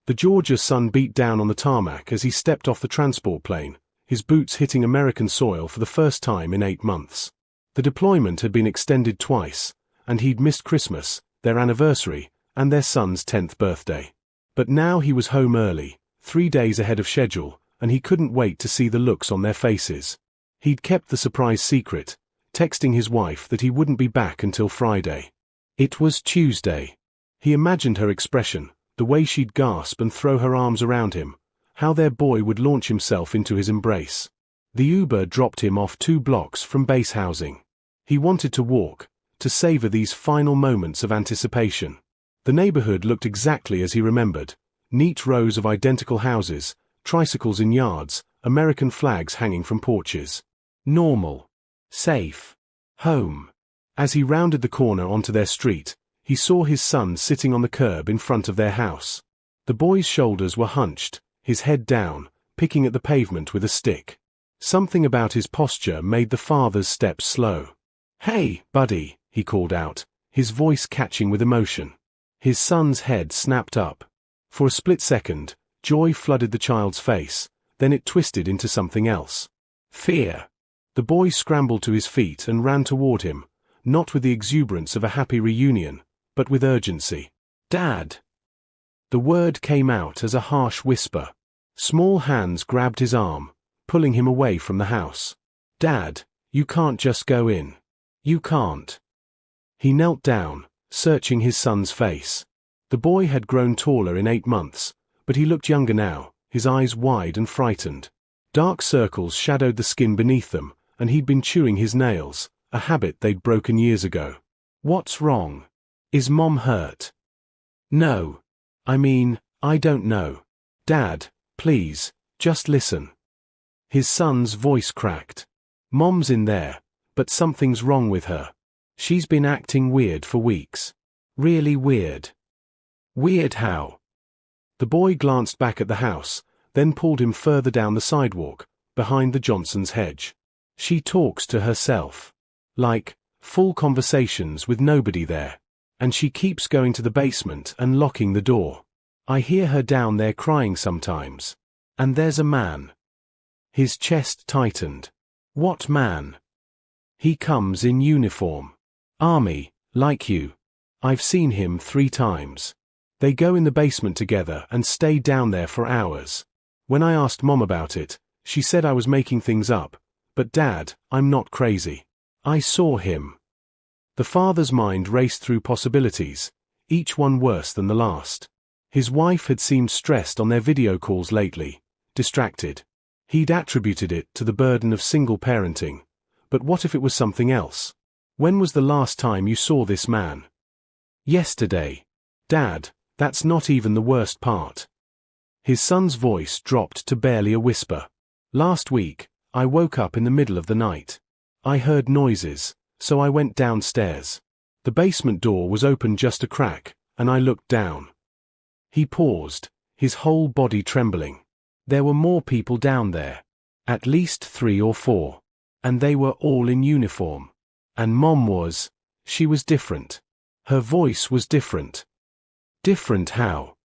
The Georgia sun beat down on the tarmac as he stepped off the transport plane, his boots hitting American soil for the first time in 8 months. The deployment had been extended twice, and he'd missed Christmas, their anniversary, and their son's 10th birthday. But now he was home early, 3 days ahead of schedule, and he couldn't wait to see the looks on their faces. He'd kept the surprise secret, texting his wife that he wouldn't be back until Friday. It was Tuesday. He imagined her expression, the way she'd gasp and throw her arms around him, how their boy would launch himself into his embrace. The Uber dropped him off 2 blocks from base housing. He wanted to walk, to savor these final moments of anticipation. The neighborhood looked exactly as he remembered. Neat rows of identical houses, tricycles in yards, American flags hanging from porches. Normal. Safe. Home. As he rounded the corner onto their street, he saw his son sitting on the curb in front of their house. The boy's shoulders were hunched, his head down, picking at the pavement with a stick. Something about his posture made the father's steps slow. "Hey, buddy," he called out, his voice catching with emotion. His son's head snapped up. For a split second, joy flooded the child's face, then it twisted into something else. Fear. The boy scrambled to his feet and ran toward him, not with the exuberance of a happy reunion, but with urgency. "Dad!" The word came out as a harsh whisper. Small hands grabbed his arm, pulling him away from the house. "Dad, you can't just go in. You can't." He knelt down, searching his son's face. The boy had grown taller in 8 months, but he looked younger now, his eyes wide and frightened. Dark circles shadowed the skin beneath them, and he'd been chewing his nails, a habit they'd broken years ago. "What's wrong? Is Mom hurt?" "No. I don't know. Dad, please, just listen." His son's voice cracked. "Mom's in there, but something's wrong with her. She's been acting weird for weeks. Really weird." "Weird how?" The boy glanced back at the house, then pulled him further down the sidewalk, behind the Johnson's hedge. "She talks to herself. Like, full conversations with nobody there. And she keeps going to the basement and locking the door. I hear her down there crying sometimes. And there's a man." His chest tightened. "What man?" "He comes in uniform. Army, like you. I've seen him 3 times. They go in the basement together and stay down there for hours. When I asked Mom about it, she said I was making things up. But Dad, I'm not crazy. I saw him." The father's mind raced through possibilities, each one worse than the last. His wife had seemed stressed on their video calls lately, distracted. He'd attributed it to the burden of single parenting. But what if it was something else? "When was the last time you saw this man?" "Yesterday." "Dad, that's not even the worst part." His son's voice dropped to barely a whisper. "Last week, I woke up in the middle of the night. I heard noises, so I went downstairs. The basement door was open just a crack, and I looked down." He paused, his whole body trembling. There were more people down there. At least 3 or 4. And they were all in uniform. And Mom she was different. Her voice was different. Different how?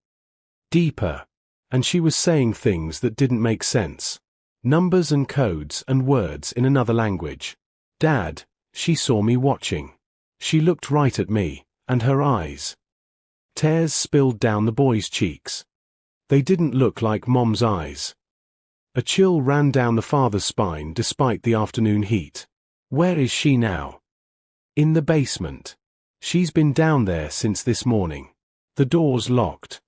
Deeper. And she was saying things that didn't make sense. Numbers and codes and words in another language. "Dad, she saw me watching. She looked right at me, and her eyes." Tears spilled down the boy's cheeks. They didn't look like Mom's eyes. A chill ran down the father's spine despite the afternoon heat. "Where is she now?" "In the basement. She's been down there since this morning. The door's locked."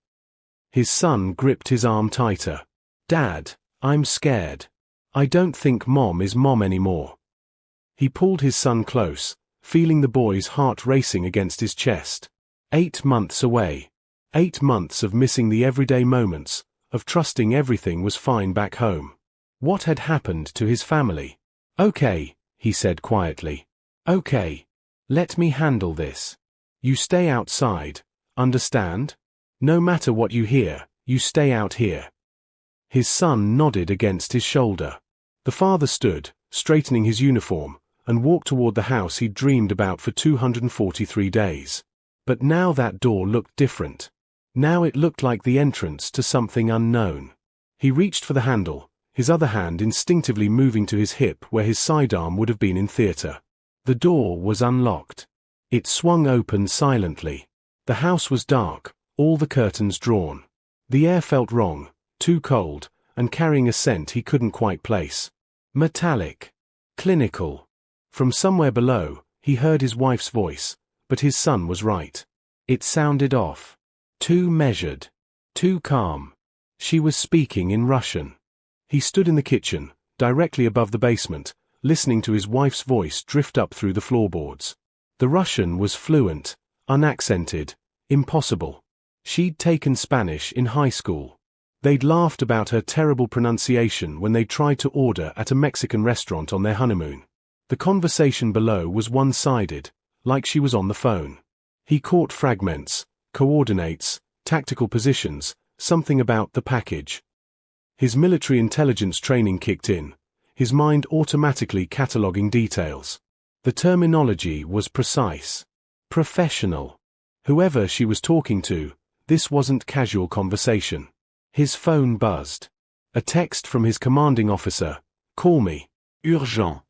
His son gripped his arm tighter. "Dad, I'm scared. I don't think Mom is Mom anymore." He pulled his son close, feeling the boy's heart racing against his chest. 8 months away. 8 months of missing the everyday moments, of trusting everything was fine back home. What had happened to his family? "Okay," he said quietly. "Okay. Let me handle this. You stay outside, understand? No matter what you hear, you stay out here." His son nodded against his shoulder. The father stood, straightening his uniform, and walked toward the house he'd dreamed about for 243 days. But now that door looked different. Now it looked like the entrance to something unknown. He reached for the handle, his other hand instinctively moving to his hip where his sidearm would have been in theater. The door was unlocked. It swung open silently. The house was dark, all the curtains drawn. The air felt wrong, too cold, and carrying a scent he couldn't quite place. Metallic. Clinical. From somewhere below, he heard his wife's voice, but his son was right. It sounded off. Too measured. Too calm. She was speaking in Russian. He stood in the kitchen, directly above the basement, listening to his wife's voice drift up through the floorboards. The Russian was fluent, unaccented, impossible. She'd taken Spanish in high school. They'd laughed about her terrible pronunciation when they tried to order at a Mexican restaurant on their honeymoon. The conversation below was one-sided, like she was on the phone. He caught fragments, coordinates, tactical positions, something about the package. His military intelligence training kicked in, his mind automatically cataloging details. The terminology was precise. Professional. Whoever she was talking to, this wasn't casual conversation. His phone buzzed. A text from his commanding officer. Call me. Urgent.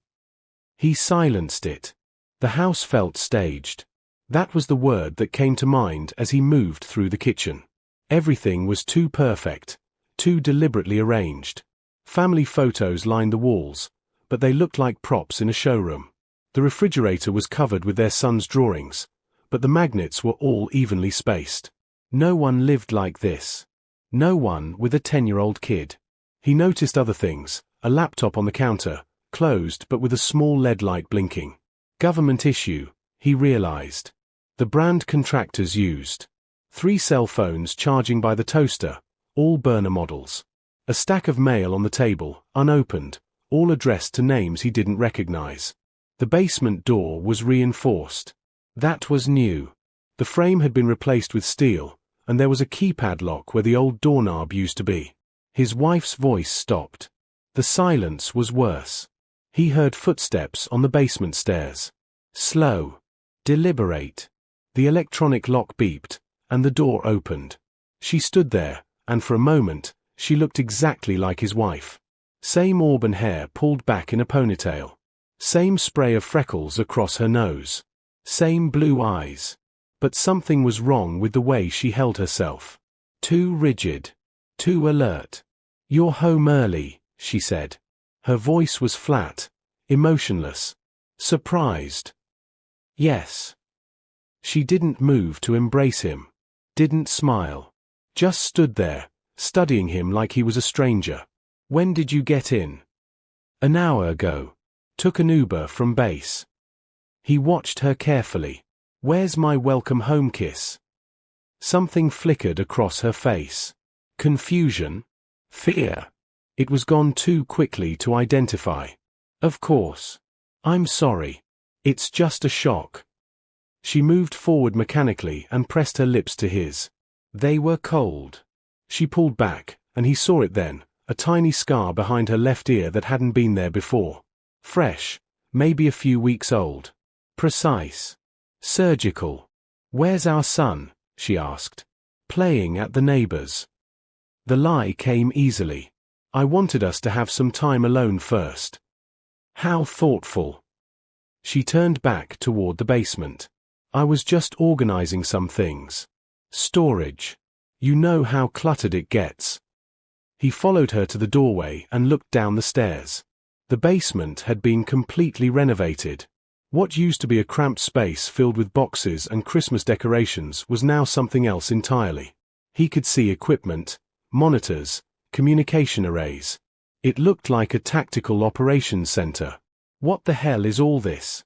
He silenced it. The house felt staged. That was the word that came to mind as he moved through the kitchen. Everything was too perfect, too deliberately arranged. Family photos lined the walls, but they looked like props in a showroom. The refrigerator was covered with their son's drawings, but the magnets were all evenly spaced. No one lived like this. No one with a 10-year-old kid. He noticed other things, a laptop on the counter, closed but with a small LED light blinking. Government issue, he realized. The brand contractors used. 3 cell phones charging by the toaster, all burner models. A stack of mail on the table, unopened, all addressed to names he didn't recognize. The basement door was reinforced. That was new. The frame had been replaced with steel, and there was a keypad lock where the old doorknob used to be. His wife's voice stopped. The silence was worse. He heard footsteps on the basement stairs. Slow. Deliberate. The electronic lock beeped, and the door opened. She stood there, and for a moment, she looked exactly like his wife. Same auburn hair pulled back in a ponytail. Same spray of freckles across her nose. Same blue eyes. But something was wrong with the way she held herself. Too rigid. Too alert. "You're home early," she said. Her voice was flat, emotionless, surprised. "Yes." She didn't move to embrace him. Didn't smile. Just stood there, studying him like he was a stranger. "When did you get in?" "An hour ago. Took an Uber from base." He watched her carefully. "Where's my welcome home kiss?" Something flickered across her face. Confusion? Fear? It was gone too quickly to identify. "Of course. I'm sorry. It's just a shock." She moved forward mechanically and pressed her lips to his. They were cold. She pulled back, and he saw it then, a tiny scar behind her left ear that hadn't been there before. Fresh, maybe a few weeks old. Precise. Surgical. "Where's our son?" she asked. "Playing at the neighbor's." The lie came easily. "I wanted us to have some time alone first." How thoughtful. She turned back toward the basement. "I was just organizing some things. Storage. You know how cluttered it gets." He followed her to the doorway and looked down the stairs. The basement had been completely renovated. What used to be a cramped space filled with boxes and Christmas decorations was now something else entirely. He could see equipment, monitors, communication arrays. It looked like a tactical operations center. "What the hell is all this?"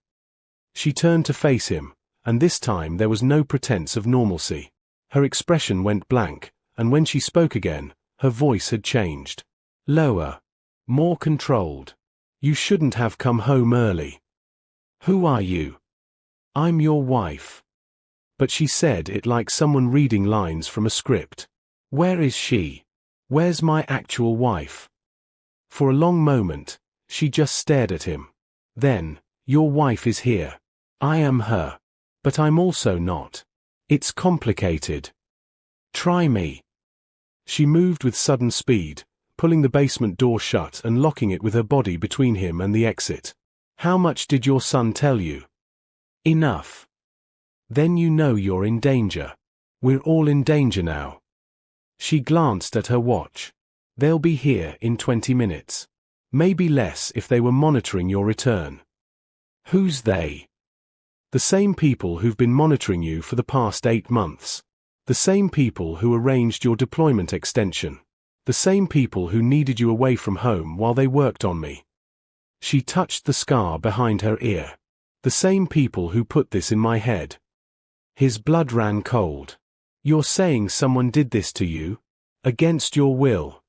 She turned to face him, and this time there was no pretense of normalcy. Her expression went blank, and when she spoke again, her voice had changed. Lower. More controlled. "You shouldn't have come home early." "Who are you?" "I'm your wife." But she said it like someone reading lines from a script. "Where is she? Where's my actual wife?" For a long moment, she just stared at him. Then, "Your wife is here. I am her. But I'm also not. It's complicated." Try me. She moved with sudden speed, pulling the basement door shut and locking it with her body between him and the exit. How much did your son tell you? Enough. Then you know you're in danger. We're all in danger now. She glanced at her watch. They'll be here in 20 minutes. Maybe less if they were monitoring your return. Who's they? The same people who've been monitoring you for the past 8 months. The same people who arranged your deployment extension. The same people who needed you away from home while they worked on me. She touched the scar behind her ear. The same people who put this in my head. His blood ran cold. You're saying someone did this to you? Against your will.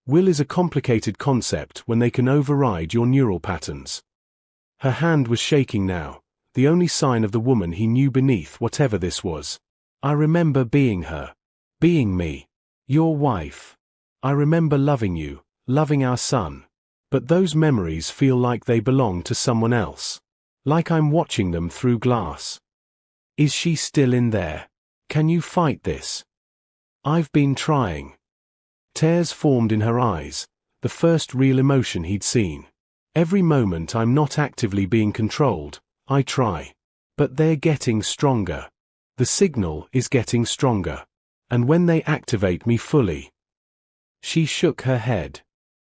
Will is a complicated concept when they can override your neural patterns. Her hand was shaking now, the only sign of the woman he knew beneath whatever this was. I remember being her. Being me. Your wife. I remember loving you, loving our son. But those memories feel like they belong to someone else. Like I'm watching them through glass. Is she still in there? Can you fight this? I've been trying. Tears formed in her eyes, the first real emotion he'd seen. Every moment I'm not actively being controlled, I try. But they're getting stronger. The signal is getting stronger. And when they activate me fully. She shook her head.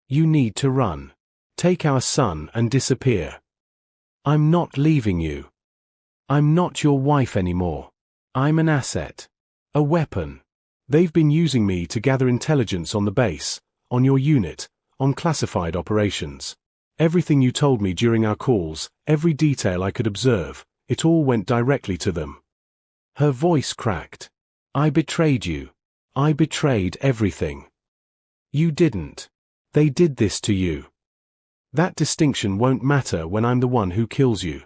You need to run. Take our son and disappear. I'm not leaving you. I'm not your wife anymore. I'm an asset. A weapon. They've been using me to gather intelligence on the base, on your unit, on classified operations. Everything you told me during our calls, every detail I could observe, it all went directly to them. Her voice cracked. I betrayed you. I betrayed everything. You didn't. They did this to you. That distinction won't matter when I'm the one who kills you.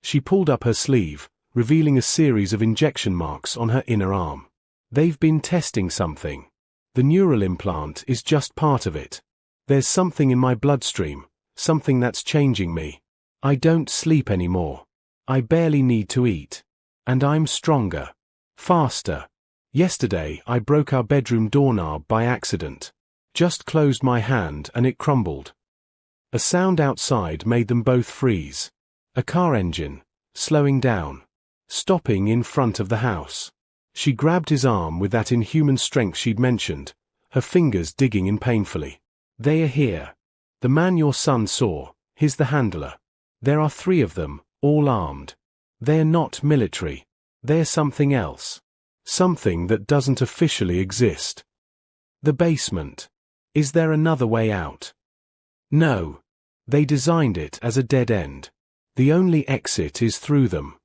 She pulled up her sleeve, revealing a series of injection marks on her inner arm. They've been testing something. The neural implant is just part of it. There's something in my bloodstream, something that's changing me. I don't sleep anymore. I barely need to eat. And I'm stronger. Faster. Yesterday I broke our bedroom doorknob by accident. Just closed my hand and it crumbled. A sound outside made them both freeze. A car engine, slowing down. Stopping in front of the house. She grabbed his arm with that inhuman strength she'd mentioned, her fingers digging in painfully. They are here. The man your son saw, he's the handler. There are 3 of them, all armed. They're not military. They're something else. Something that doesn't officially exist. The basement. Is there another way out? No. They designed it as a dead end. The only exit is through them.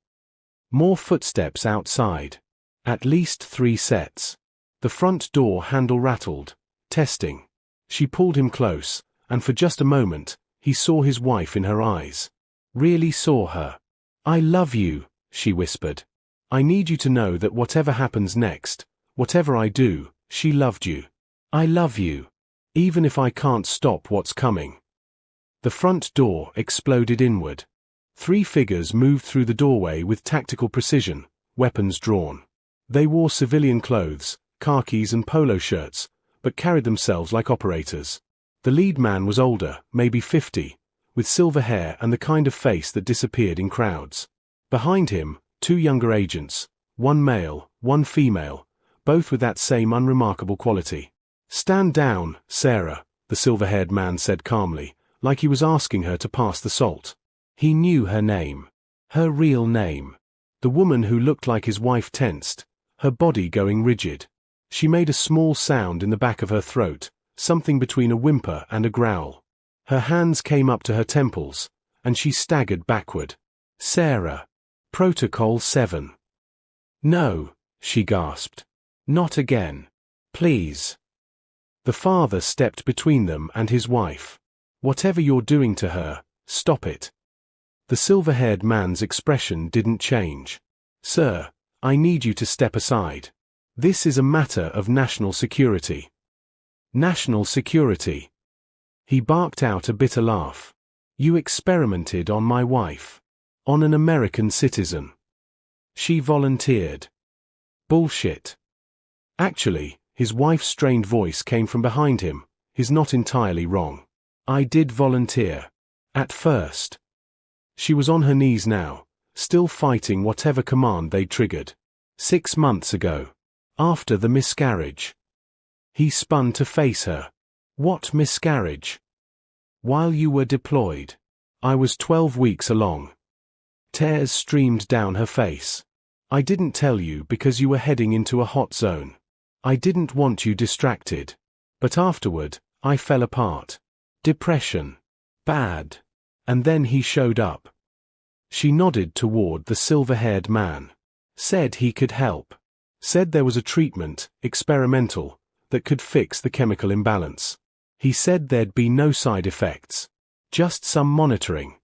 More footsteps outside. At least 3 sets. The front door handle rattled. Testing. She pulled him close, and for just a moment, he saw his wife in her eyes. Really saw her. I love you, she whispered. I need you to know that whatever happens next, whatever I do, she loved you. I love you. Even if I can't stop what's coming. The front door exploded inward. 3 figures moved through the doorway with tactical precision, weapons drawn. They wore civilian clothes, khakis and polo shirts, but carried themselves like operators. The lead man was older, maybe 50, with silver hair and the kind of face that disappeared in crowds. Behind him, 2 younger agents, one male, one female, both with that same unremarkable quality. Stand down, Sarah, the silver-haired man said calmly, like he was asking her to pass the salt. He knew her name. Her real name. The woman who looked like his wife tensed, her body going rigid. She made a small sound in the back of her throat, something between a whimper and a growl. Her hands came up to her temples, and she staggered backward. Sarah. Protocol 7. No, she gasped. Not again. Please. The father stepped between them and his wife. Whatever you're doing to her, stop it. The silver-haired man's expression didn't change. Sir, I need you to step aside. This is a matter of national security. National security. He barked out a bitter laugh. You experimented on my wife. On an American citizen. She volunteered. Bullshit. Actually, his wife's strained voice came from behind him. He's not entirely wrong. I did volunteer. At first. She was on her knees now, still fighting whatever command they'd triggered. 6 months ago. After the miscarriage. He spun to face her. What miscarriage? While you were deployed. I was 12 weeks along. Tears streamed down her face. I didn't tell you because you were heading into a hot zone. I didn't want you distracted. But afterward, I fell apart. Depression. Bad. And then he showed up. She nodded toward the silver-haired man. Said he could help. Said there was a treatment, experimental, that could fix the chemical imbalance. He said there'd be no side effects. Just some monitoring.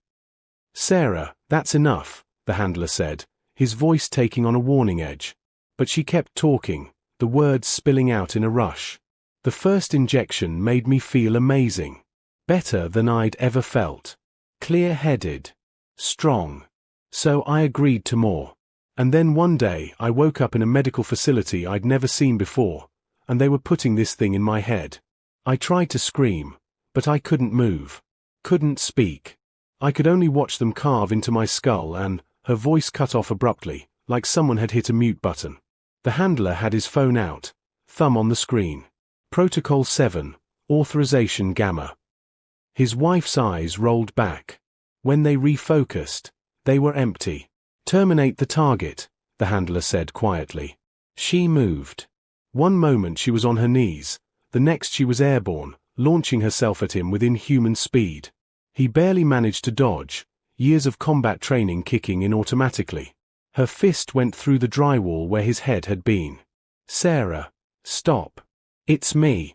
Sarah, that's enough, the handler said, his voice taking on a warning edge. But she kept talking, the words spilling out in a rush. The first injection made me feel amazing. Better than I'd ever felt. Clear-headed. Strong. So I agreed to more. And then one day I woke up in a medical facility I'd never seen before, and they were putting this thing in my head. I tried to scream, but I couldn't move. Couldn't speak. I could only watch them carve into my skull and, her voice cut off abruptly, like someone had hit a mute button. The handler had his phone out, thumb on the screen. Protocol 7, Authorization Gamma. His wife's eyes rolled back. When they refocused, they were empty. Terminate the target, the handler said quietly. She moved. One moment she was on her knees, the next she was airborne, launching herself at him with inhuman speed. He barely managed to dodge, years of combat training kicking in automatically. Her fist went through the drywall where his head had been. Sarah, stop. It's me.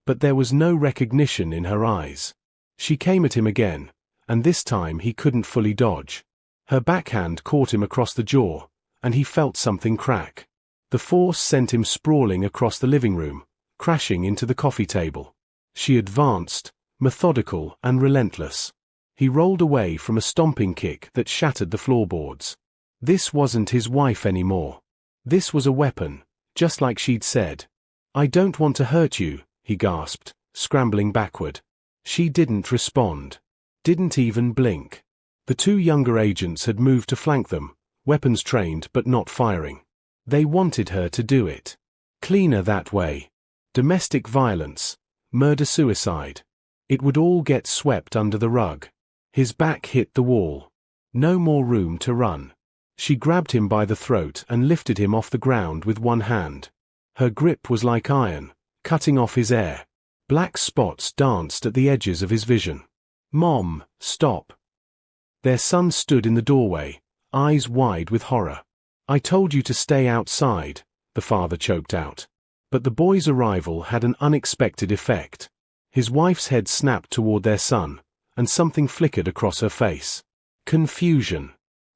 But there was no recognition in her eyes. She came at him again, and this time he couldn't fully dodge. Her backhand caught him across the jaw, and he felt something crack. The force sent him sprawling across the living room, crashing into the coffee table. She advanced, methodical and relentless. He rolled away from a stomping kick that shattered the floorboards. This wasn't his wife anymore. This was a weapon, just like she'd said. I don't want to hurt you, he gasped, scrambling backward. She didn't respond. Didn't even blink. The 2 younger agents had moved to flank them, weapons trained but not firing. They wanted her to do it. Cleaner that way. Domestic violence, murder-suicide. It would all get swept under the rug. His back hit the wall. No more room to run. She grabbed him by the throat and lifted him off the ground with one hand. Her grip was like iron, cutting off his air. Black spots danced at the edges of his vision. Mom, stop. Their son stood in the doorway, eyes wide with horror. I told you to stay outside, the father choked out. But the boy's arrival had an unexpected effect. His wife's head snapped toward their son, and something flickered across her face. Confusion.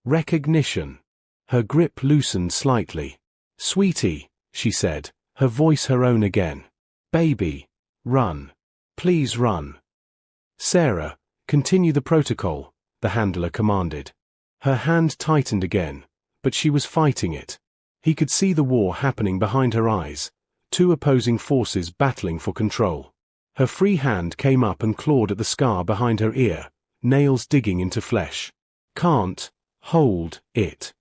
Recognition. Her grip loosened slightly. Sweetie, she said, her voice her own again. Baby. Run. Please run. Sarah, continue the protocol, the handler commanded. Her hand tightened again, but she was fighting it. He could see the war happening behind her eyes, 2 opposing forces battling for control. Her free hand came up and clawed at the scar behind her ear, nails digging into flesh. Can't hold it.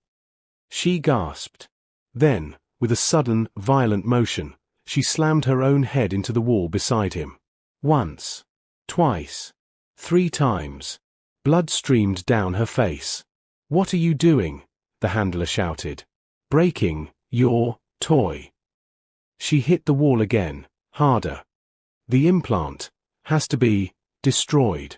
She gasped. Then, with a sudden, violent motion, she slammed her own head into the wall beside him. Once. Twice. 3 times. Blood streamed down her face. What are you doing? The handler shouted. Breaking your toy. She hit the wall again, harder. The implant has to be destroyed.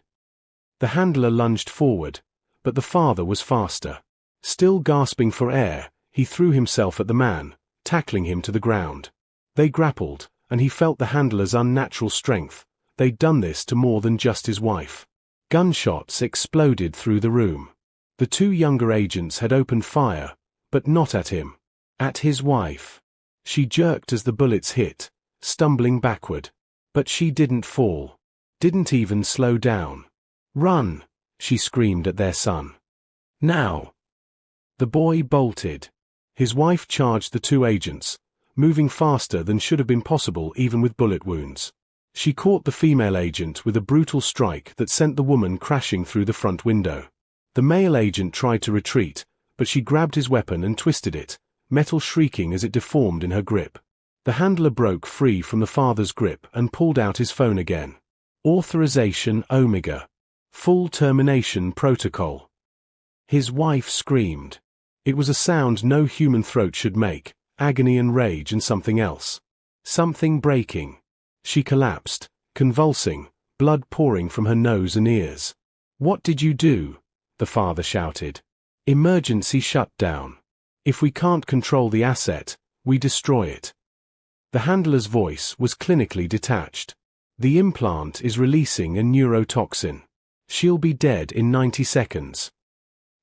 The handler lunged forward, but the father was faster. Still gasping for air, he threw himself at the man, tackling him to the ground. They grappled, and he felt the handler's unnatural strength. They'd done this to more than just his wife. Gunshots exploded through the room. The 2 younger agents had opened fire, but not at him. At his wife. She jerked as the bullets hit, stumbling backward. But she didn't fall. Didn't even slow down. Run, she screamed at their son. Now. The boy bolted. His wife charged the 2 agents, moving faster than should have been possible even with bullet wounds. She caught the female agent with a brutal strike that sent the woman crashing through the front window. The male agent tried to retreat, but she grabbed his weapon and twisted it, metal shrieking as it deformed in her grip. The handler broke free from the father's grip and pulled out his phone again. Authorization Omega. Full termination protocol. His wife screamed. It was a sound no human throat should make, agony and rage and something else. Something breaking. She collapsed, convulsing, blood pouring from her nose and ears. "What did you do?" the father shouted. "Emergency shutdown. If we can't control the asset, we destroy it." The handler's voice was clinically detached. "The implant is releasing a neurotoxin. She'll be dead in 90 seconds.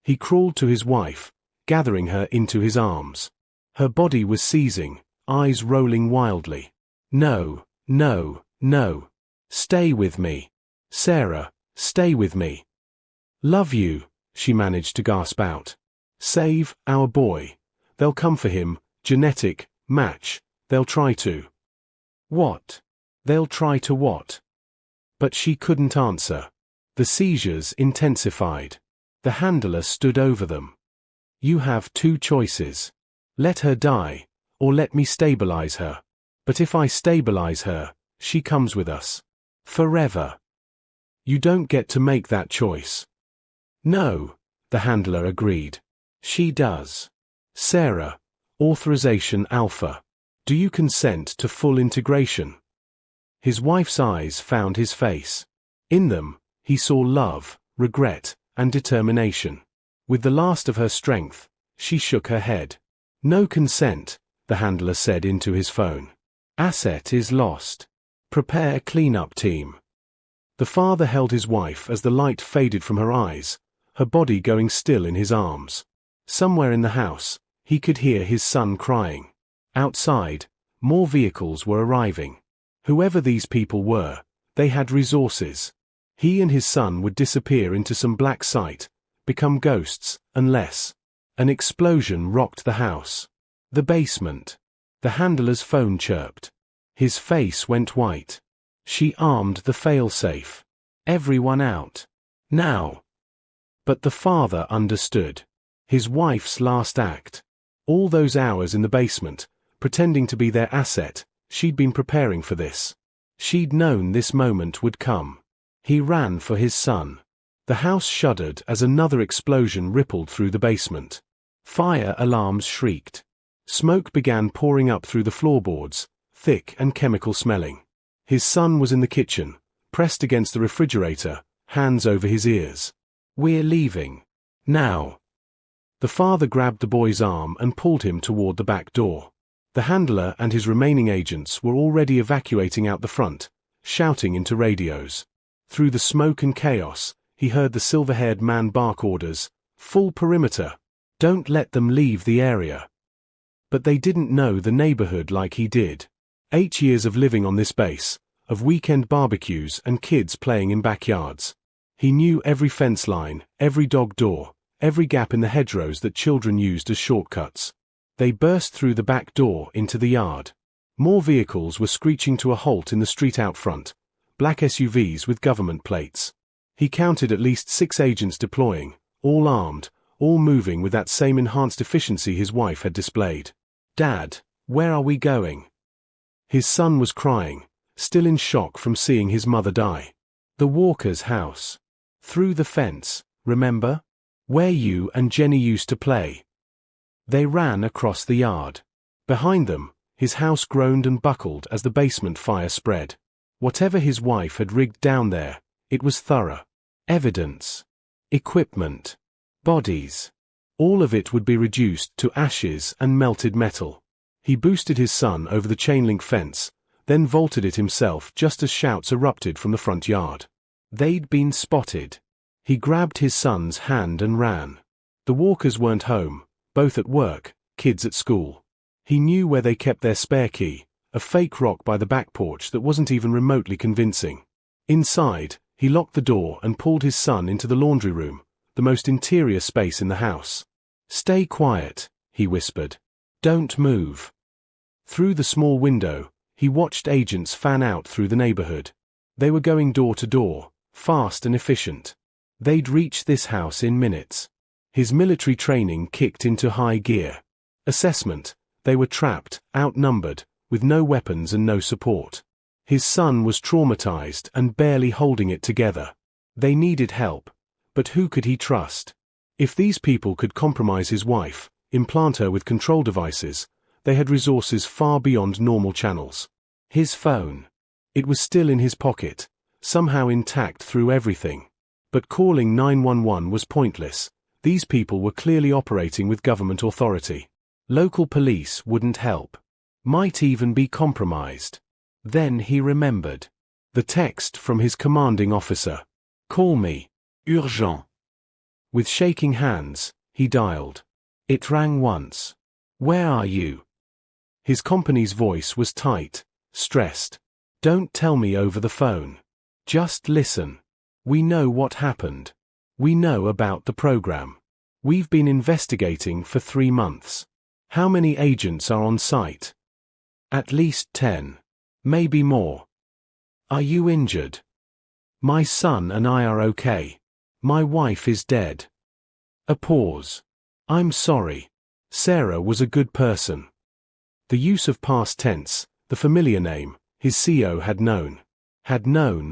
He crawled to his wife, gathering her into his arms. Her body was seizing, eyes rolling wildly. "No, no, no. Stay with me. Sarah, stay with me. Love you," she managed to gasp out. "Save our boy. They'll come for him, genetic match. They'll try to." What? They'll try to what? But she couldn't answer. The seizures intensified. The handler stood over them. "You have two choices. Let her die, or let me stabilize her. But if I stabilize her, she comes with us. Forever. You don't get to make that choice." "No," the handler agreed. "She does. Sarah, Authorization Alpha. Do you consent to full integration?" His wife's eyes found his face. In them, he saw love, regret, and determination. With the last of her strength, she shook her head. "No consent," the handler said into his phone. "Asset is lost. Prepare cleanup team." The father held his wife as the light faded from her eyes, her body going still in his arms. Somewhere in the house, he could hear his son crying. Outside, more vehicles were arriving. Whoever these people were, they had resources. He and his son would disappear into some black site, become ghosts, unless... An explosion rocked the house. The basement. The handler's phone chirped. His face went white. She armed the failsafe. "Everyone out. Now." But the father understood. His wife's last act. All those hours in the basement, pretending to be their asset, she'd been preparing for this. She'd known this moment would come. He ran for his son. The house shuddered as another explosion rippled through the basement. Fire alarms shrieked. Smoke began pouring up through the floorboards, thick and chemical-smelling. His son was in the kitchen, pressed against the refrigerator, hands over his ears. "We're leaving. Now." The father grabbed the boy's arm and pulled him toward the back door. The handler and his remaining agents were already evacuating out the front, shouting into radios. Through the smoke and chaos, he heard the silver-haired man bark orders, "Full perimeter. Don't let them leave the area." But they didn't know the neighborhood like he did. 8 years of living on this base, of weekend barbecues and kids playing in backyards. He knew every fence line, every dog door, every gap in the hedgerows that children used as shortcuts. They burst through the back door into the yard. More vehicles were screeching to a halt in the street out front, black SUVs with government plates. He counted at least 6 agents deploying, all armed, all moving with that same enhanced efficiency his wife had displayed. "Dad, where are we going?" His son was crying, still in shock from seeing his mother die. "The Walker's house. Through the fence, remember? Where you and Jenny used to play." They ran across the yard. Behind them, his house groaned and buckled as the basement fire spread. Whatever his wife had rigged down there, it was thorough. Evidence. Equipment. Bodies. All of it would be reduced to ashes and melted metal. He boosted his son over the chain-link fence, then vaulted it himself just as shouts erupted from the front yard. They'd been spotted. He grabbed his son's hand and ran. The Walkers weren't home, both at work, kids at school. He knew where they kept their spare key, a fake rock by the back porch that wasn't even remotely convincing. Inside, he locked the door and pulled his son into the laundry room, the most interior space in the house. "Stay quiet," he whispered. "Don't move." Through the small window, he watched agents fan out through the neighborhood. They were going door to door, fast and efficient. They'd reach this house in minutes. His military training kicked into high gear. Assessment: they were trapped, outnumbered, with no weapons and no support. His son was traumatized and barely holding it together. They needed help, but who could he trust? If these people could compromise his wife, implant her with control devices, they had resources far beyond normal channels. His phone. It was still in his pocket, somehow intact through everything. But calling 911 was pointless. These people were clearly operating with government authority. Local police wouldn't help. Might even be compromised. Then he remembered. The text from his commanding officer. "Call me. Urgent." With shaking hands, he dialed. It rang once. "Where are you?" His company's voice was tight, stressed. "Don't tell me over the phone. Just listen. We know what happened. We know about the program. We've been investigating for 3 months. How many agents are on site?" "At least 10. Maybe more." "Are you injured?" "My son and I are okay. My wife is dead." A pause. "I'm sorry. Sarah was a good person." The use of past tense, the familiar name, his CO had known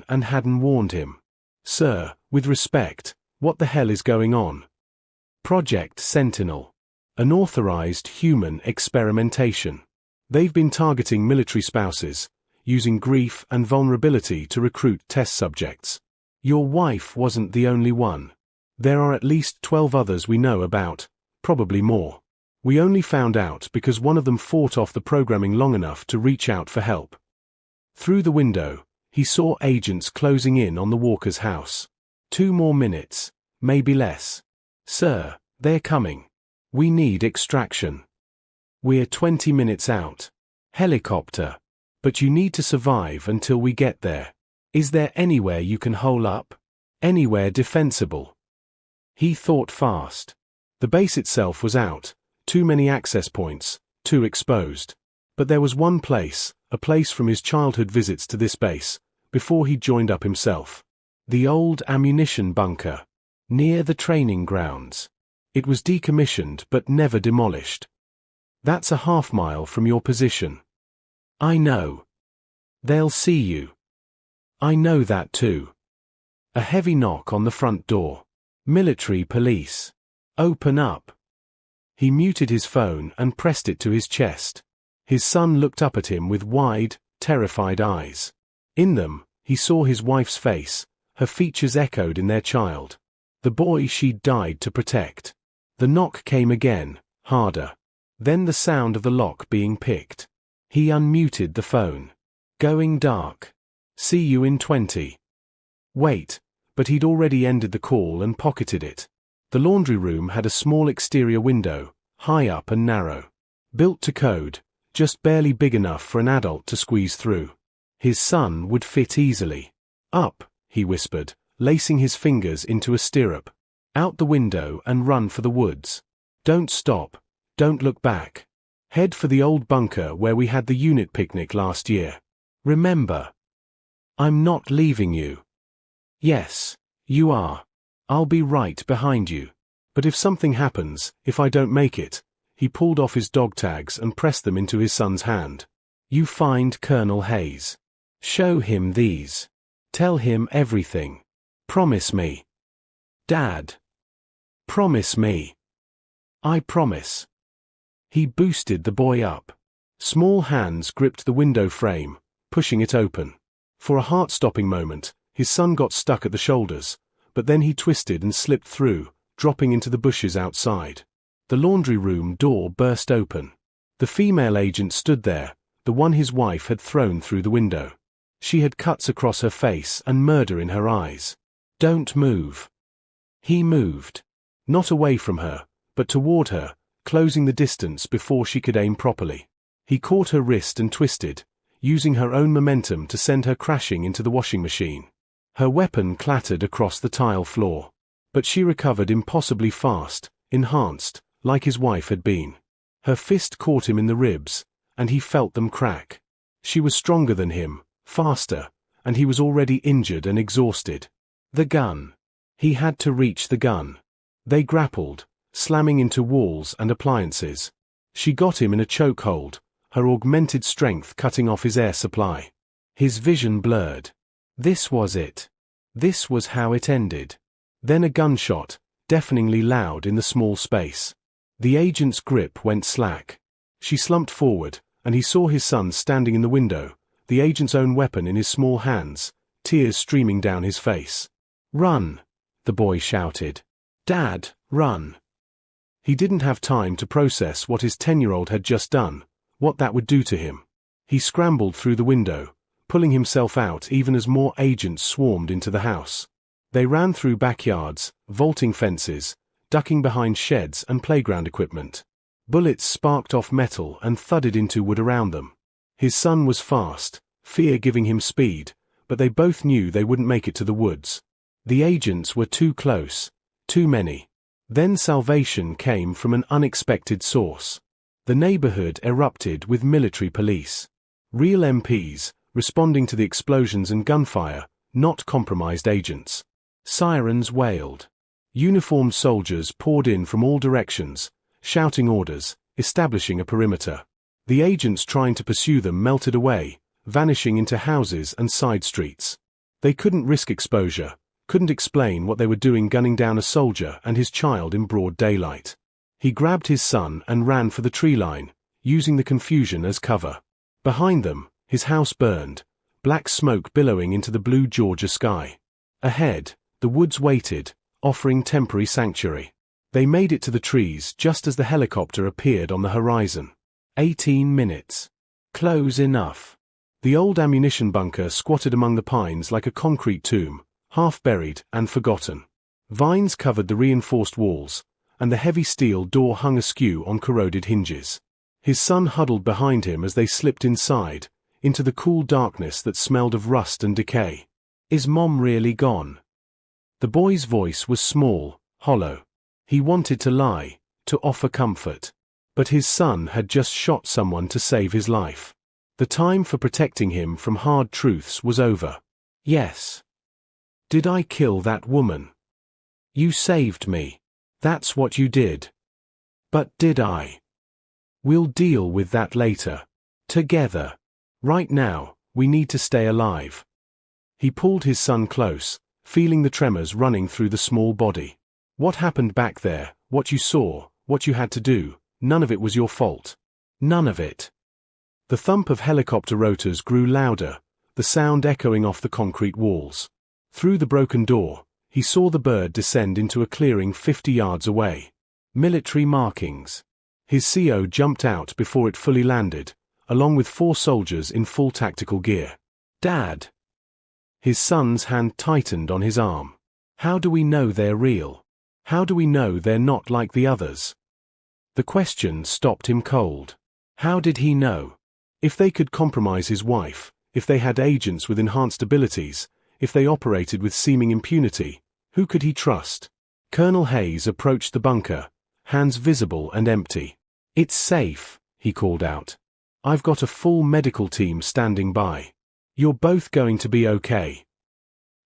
and hadn't warned him. "Sir, with respect, what the hell is going on?" Project Sentinel. An authorized human experimentation. They've been targeting military spouses, using grief and vulnerability to recruit test subjects. Your wife wasn't the only one. There are at least 12 others we know about, probably more. We only found out because one of them fought off the programming long enough to reach out for help. Through the window, he saw agents closing in on the Walker's house. 2 more minutes, maybe less. "Sir, they're coming. We need extraction. We're 20 minutes out. Helicopter. But you need to survive until we get there. Is there anywhere you can hole up? Anywhere defensible?" He thought fast. The base itself was out, too many access points, too exposed. But there was one place, a place from his childhood visits to this base, before he joined up himself. The old ammunition bunker. Near the training grounds. It was decommissioned but never demolished. "That's a half-mile from your position." "I know. They'll see you." "I know that too." A heavy knock on the front door. "Military police. Open up." He muted his phone and pressed it to his chest. His son looked up at him with wide, terrified eyes. In them, he saw his wife's face, her features echoed in their child. The boy she'd died to protect. The knock came again, harder. Then the sound of the lock being picked. He unmuted the phone. "Going dark. See you in 20. Wait, but he'd already ended the call and pocketed it. The laundry room had a small exterior window, high up and narrow. Built to code, just barely big enough for an adult to squeeze through. His son would fit easily. "Up," he whispered, lacing his fingers into a stirrup. "Out the window and run for the woods. Don't stop. Don't look back. Head for the old bunker where we had the unit picnic last year. Remember. I'm not leaving you." "Yes, you are. I'll be right behind you. But if something happens, if I don't make it," he pulled off his dog tags and pressed them into his son's hand. "You find Colonel Hayes. Show him these. Tell him everything. Promise me." "Dad. Promise me." "I promise." He boosted the boy up. Small hands gripped the window frame, pushing it open. For a heart-stopping moment, his son got stuck at the shoulders, but then he twisted and slipped through, dropping into the bushes outside. The laundry room door burst open. The female agent stood there, the one his wife had thrown through the window. She had cuts across her face and murder in her eyes. "Don't move." He moved. Not away from her, but toward her, closing the distance before she could aim properly. He caught her wrist and twisted, using her own momentum to send her crashing into the washing machine. Her weapon clattered across the tile floor. But she recovered impossibly fast, enhanced, like his wife had been. Her fist caught him in the ribs, and he felt them crack. She was stronger than him, faster, and he was already injured and exhausted. The gun. He had to reach the gun. They grappled, slamming into walls and appliances. She got him in a chokehold, her augmented strength cutting off his air supply. His vision blurred. This was it. This was how it ended. Then a gunshot, deafeningly loud in the small space. The agent's grip went slack. She slumped forward, and he saw his son standing in the window, the agent's own weapon in his small hands, tears streaming down his face. "Run!" the boy shouted. "Dad, run!" He didn't have time to process what his 10-year-old had just done, what that would do to him. He scrambled through the window, pulling himself out even as more agents swarmed into the house. They ran through backyards, vaulting fences, ducking behind sheds and playground equipment. Bullets sparked off metal and thudded into wood around them. His son was fast, fear giving him speed, but they both knew they wouldn't make it to the woods. The agents were too close, too many. Then salvation came from an unexpected source. The neighborhood erupted with military police. Real MPs, responding to the explosions and gunfire, not compromised agents. Sirens wailed. Uniformed soldiers poured in from all directions, shouting orders, establishing a perimeter. The agents trying to pursue them melted away, vanishing into houses and side streets. They couldn't risk exposure, couldn't explain what they were doing gunning down a soldier and his child in broad daylight. He grabbed his son and ran for the tree line, using the confusion as cover. Behind them, his house burned, black smoke billowing into the blue Georgia sky. Ahead, the woods waited, offering temporary sanctuary. They made it to the trees just as the helicopter appeared on the horizon. 18 minutes. Close enough. The old ammunition bunker squatted among the pines like a concrete tomb, half buried and forgotten. Vines covered the reinforced walls, and the heavy steel door hung askew on corroded hinges. His son huddled behind him as they slipped inside, into the cool darkness that smelled of rust and decay. "Is Mom really gone?" The boy's voice was small, hollow. He wanted to lie, to offer comfort. But his son had just shot someone to save his life. The time for protecting him from hard truths was over. "Yes." "Did I kill that woman?" "You saved me. That's what you did." "But did I?" "We'll deal with that later. Together. Right now, we need to stay alive." He pulled his son close, feeling the tremors running through the small body. "What happened back there, what you saw, what you had to do, none of it was your fault. None of it." The thump of helicopter rotors grew louder, the sound echoing off the concrete walls. Through the broken door, he saw the bird descend into a clearing 50 yards away. Military markings. His CO jumped out before it fully landed, along with 4 soldiers in full tactical gear. "Dad!" His son's hand tightened on his arm. "How do we know they're real? How do we know they're not like the others?" The question stopped him cold. How did he know? If they could compromise his wife, if they had agents with enhanced abilities, if they operated with seeming impunity, who could he trust? Colonel Hayes approached the bunker, hands visible and empty. "It's safe," he called out. "I've got a full medical team standing by. You're both going to be okay."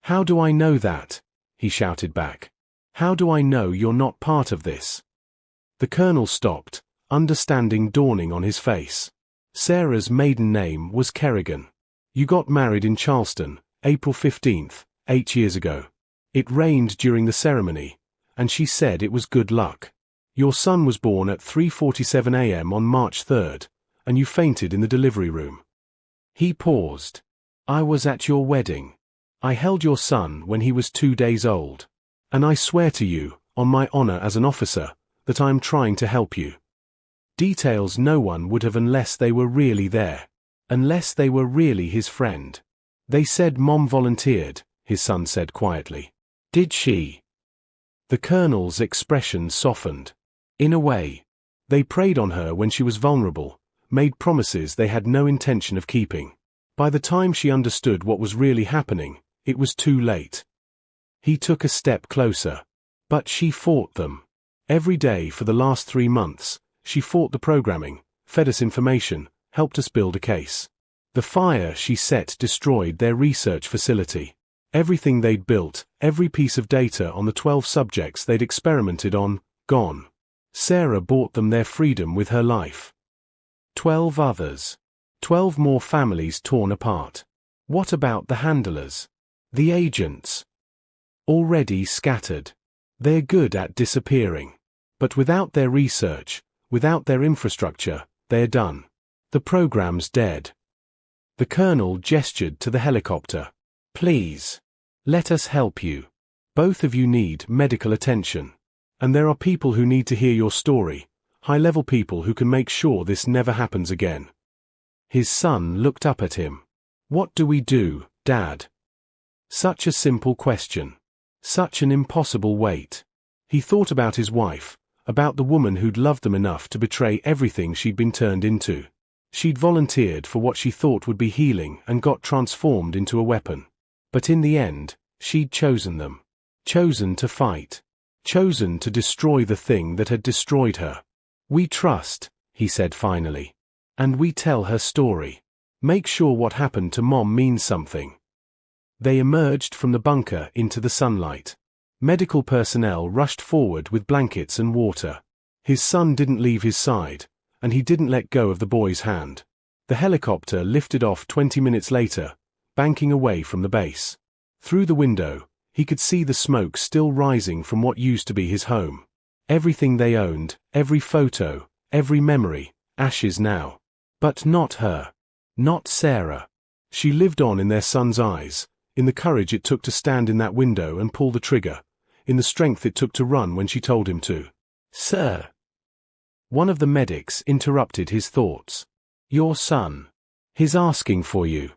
"How do I know that?" he shouted back. "How do I know you're not part of this?" The colonel stopped, understanding dawning on his face. Sarah's maiden name was Kerrigan. "You got married in Charleston, April 15th, 8 years ago. It rained during the ceremony, and she said it was good luck. Your son was born at 3:47 a.m. on March 3rd, and you fainted in the delivery room." He paused. "I was at your wedding. I held your son when he was 2 days old. And I swear to you, on my honor as an officer, that I am trying to help you." Details no one would have unless they were really there. Unless they were really his friend. "They said Mom volunteered," his son said quietly. "Did she?" The colonel's expression softened. "In a way. They preyed on her when she was vulnerable, made promises they had no intention of keeping. By the time she understood what was really happening, it was too late." He took a step closer. "But she fought them. Every day for the last 3 months, she fought the programming, fed us information, helped us build a case. The fire she set destroyed their research facility. Everything they'd built, every piece of data on the 12 subjects they'd experimented on, gone. Sarah bought them their freedom with her life. 12 others. 12 more families torn apart. What about the handlers? The agents? Already scattered. They're good at disappearing. But without their research, without their infrastructure, they're done. The program's dead. The colonel gestured to the helicopter. Please. Let us help you. Both of you need medical attention. And there are people who need to hear your story, high-level people who can make sure this never happens again. His son looked up at him. What do we do, Dad? Such a simple question. Such an impossible weight. He thought about his wife, about the woman who'd loved them enough to betray everything she'd been turned into. She'd volunteered for what she thought would be healing and got transformed into a weapon. But in the end, she'd chosen them. Chosen to fight. Chosen to destroy the thing that had destroyed her. We trust, he said finally. And we tell her story. Make sure what happened to Mom means something. They emerged from the bunker into the sunlight. Medical personnel rushed forward with blankets and water. His son didn't leave his side, and he didn't let go of the boy's hand. The helicopter lifted off 20 minutes later, banking away from the base. Through the window, he could see the smoke still rising from what used to be his home. Everything they owned, every photo, every memory, ashes now. But not her. Not Sarah. She lived on in their son's eyes, in the courage it took to stand in that window and pull the trigger, in the strength it took to run when she told him to. Sir. One of the medics interrupted his thoughts. Your son. He's asking for you.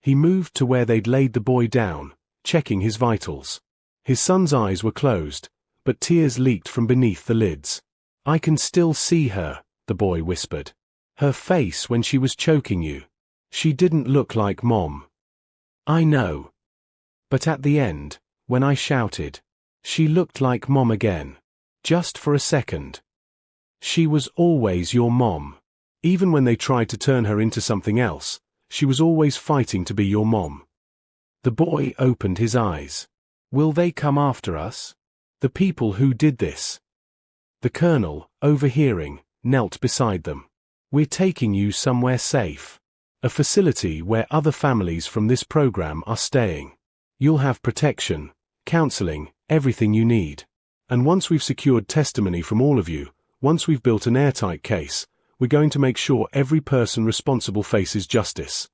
He moved to where they'd laid the boy down, checking his vitals. His son's eyes were closed, but tears leaked from beneath the lids. I can still see her, the boy whispered. Her face when she was choking you. She didn't look like Mom. I know. But at the end, when I shouted, she looked like Mom again. Just for a second. She was always your mom. Even when they tried to turn her into something else, she was always fighting to be your mom. The boy opened his eyes. Will they come after us? The people who did this? The colonel, overhearing, knelt beside them. We're taking you somewhere safe. A facility where other families from this program are staying. You'll have protection, counseling, everything you need. And once we've secured testimony from all of you, once we've built an airtight case, we're going to make sure every person responsible faces justice.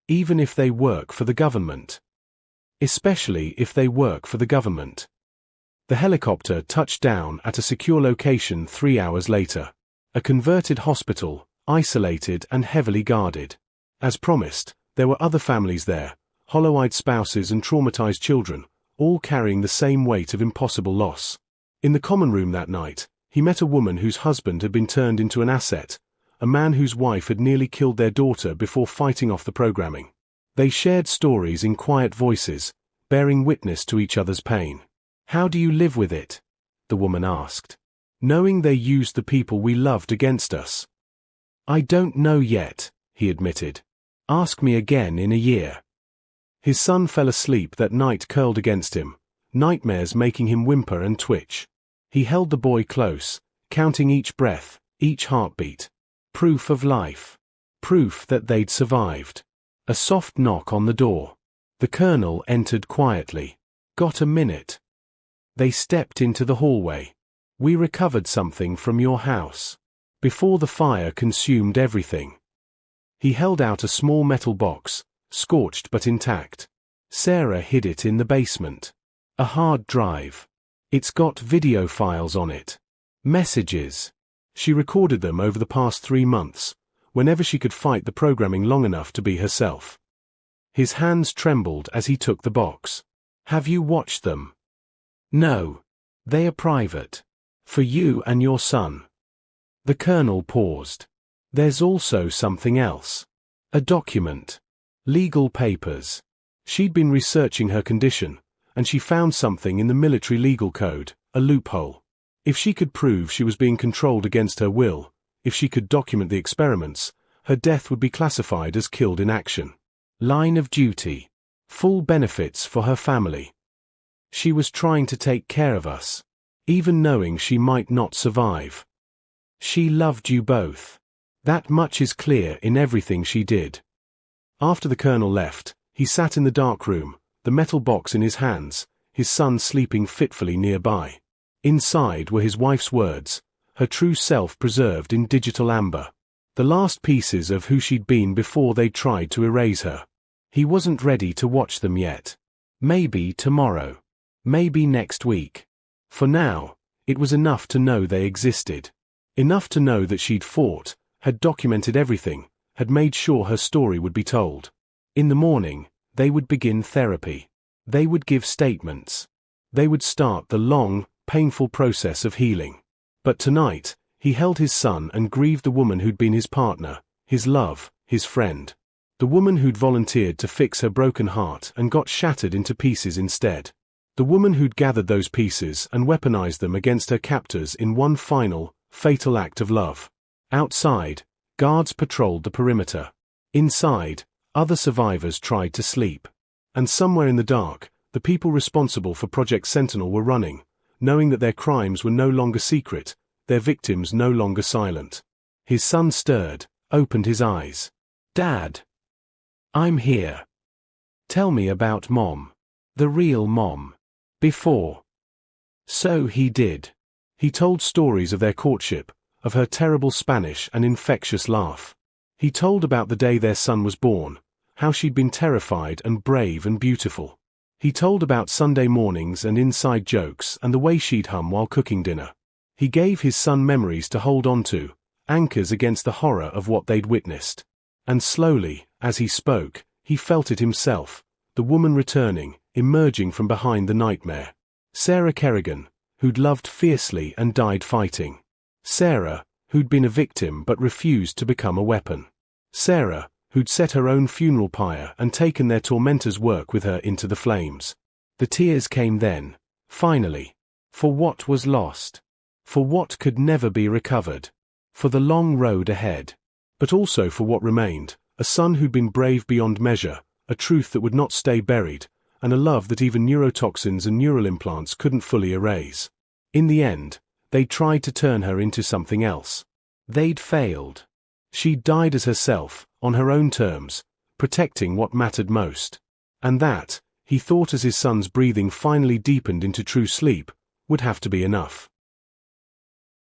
Even if they work for the government. Especially if they work for the government. The helicopter touched down at a secure location 3 hours later. A converted hospital, isolated and heavily guarded. As promised, there were other families there, hollow-eyed spouses and traumatized children, all carrying the same weight of impossible loss. In the common room that night, he met a woman whose husband had been turned into an asset, a man whose wife had nearly killed their daughter before fighting off the programming. They shared stories in quiet voices, bearing witness to each other's pain. How do you live with it? The woman asked. Knowing they used the people we loved against us. I don't know yet, he admitted. Ask me again in a year. His son fell asleep that night curled against him, nightmares making him whimper and twitch. He held the boy close, counting each breath, each heartbeat. Proof of life. Proof that they'd survived. A soft knock on the door. The colonel entered quietly. Got a minute? They stepped into the hallway. We recovered something from your house. Before the fire consumed everything. He held out a small metal box, scorched but intact. Sarah hid it in the basement. A hard drive. It's got video files on it. Messages. She recorded them over the past 3 months, whenever she could fight the programming long enough to be herself. His hands trembled as he took the box. Have you watched them? No. They are private. For you and your son. The colonel paused. There's also something else. A document. Legal papers. She'd been researching her condition, and she found something in the military legal code, a loophole. If she could prove she was being controlled against her will, if she could document the experiments, her death would be classified as killed in action. Line of duty. Full benefits for her family. She was trying to take care of us, even knowing she might not survive. She loved you both. That much is clear in everything she did. After the colonel left, he sat in the dark room, the metal box in his hands, his son sleeping fitfully nearby. Inside were his wife's words, her true self preserved in digital amber. The last pieces of who she'd been before they tried to erase her. He wasn't ready to watch them yet. Maybe tomorrow. Maybe next week. For now, it was enough to know they existed. Enough to know that she'd fought, had documented everything, had made sure her story would be told. In the morning, they would begin therapy. They would give statements. They would start the long, painful process of healing. But tonight, he held his son and grieved the woman who'd been his partner, his love, his friend. The woman who'd volunteered to fix her broken heart and got shattered into pieces instead. The woman who'd gathered those pieces and weaponized them against her captors in one final, fatal act of love. Outside, guards patrolled the perimeter. Inside, other survivors tried to sleep. And somewhere in the dark, the people responsible for Project Sentinel were running, knowing that their crimes were no longer secret, their victims no longer silent. His son stirred, opened his eyes. "Dad. I'm here. Tell me about Mom. The real Mom. Before." So he did. He told stories of their courtship, of her terrible Spanish and infectious laugh. He told about the day their son was born, how she'd been terrified and brave and beautiful. He told about Sunday mornings and inside jokes and the way she'd hum while cooking dinner. He gave his son memories to hold on to, anchors against the horror of what they'd witnessed. And slowly, as he spoke, he felt it himself, the woman returning, emerging from behind the nightmare. Sarah Kerrigan, who'd loved fiercely and died fighting. Sarah, who'd been a victim but refused to become a weapon. Sarah, who'd set her own funeral pyre and taken their tormentors' work with her into the flames. The tears came then, finally, for what was lost, for what could never be recovered, for the long road ahead, but also for what remained, a son who'd been brave beyond measure, a truth that would not stay buried, and a love that even neurotoxins and neural implants couldn't fully erase. In the end, they'd tried to turn her into something else. They'd failed. She'd died as herself, on her own terms, protecting what mattered most. And that, he thought as his son's breathing finally deepened into true sleep, would have to be enough.